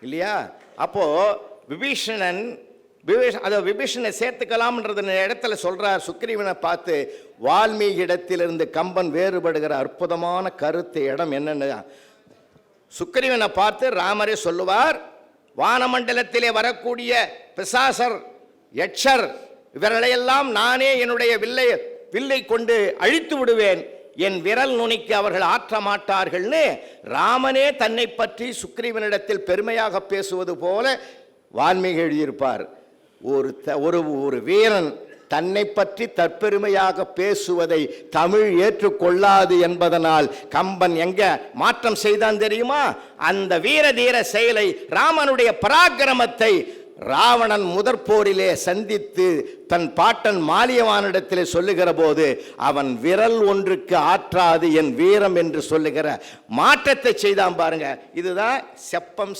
இல்லையா? அப்போ விபீஷணனை சேர்த்துக்கலாம்ன்றது இடத்துல சொல்றார். சுக்ரீவனை பார்த்து வால்மீகி இடத்திலிருந்து கம்பன் வேறுபடுகிற அற்புதமான கருத்து இடம் என்னன்னு சுக்ரீவனை பார்த்து ராமரே சொல்லுவார். வானமண்டலத்திலே வரக்கூடிய பிசாசர், யட்சர் இவர்களையெல்லாம் நானே என்னுடைய வில்லை கொண்டு அழித்து விடுவேன், என் விரல் நுனிக்கு அவர்கள் ஆற்ற மாட்டார்கள்னு ராமனே தன்னை பற்றி சுக்ரீவனிடத்தில் பெருமையாக பேசுவது போல வால்மீகி எழுதியிருப்பார். ஒரு வீரன் தன்னை பற்றி தற்பெருமையாக பேசுவதை தமிழ் ஏற்றுக்கொள்ளாது என்பதனால் கம்பன் எங்க மாற்றம் செய்தான் தெரியுமா? அந்த வீர தீர செயலை, ராமனுடைய பராக்கிரமத்தை ராவணன் முதற்போரிலே சந்தித்து தன் பாட்டன் மாலியவானிடத்திலே சொல்லுகிற போது அவன் விரல் ஒன்றுக்கு ஆற்றாது என் வீரம் என்று சொல்லுகிற மாற்றத்தை செய்தான் பாருங்க. இதுதான் செப்பம்.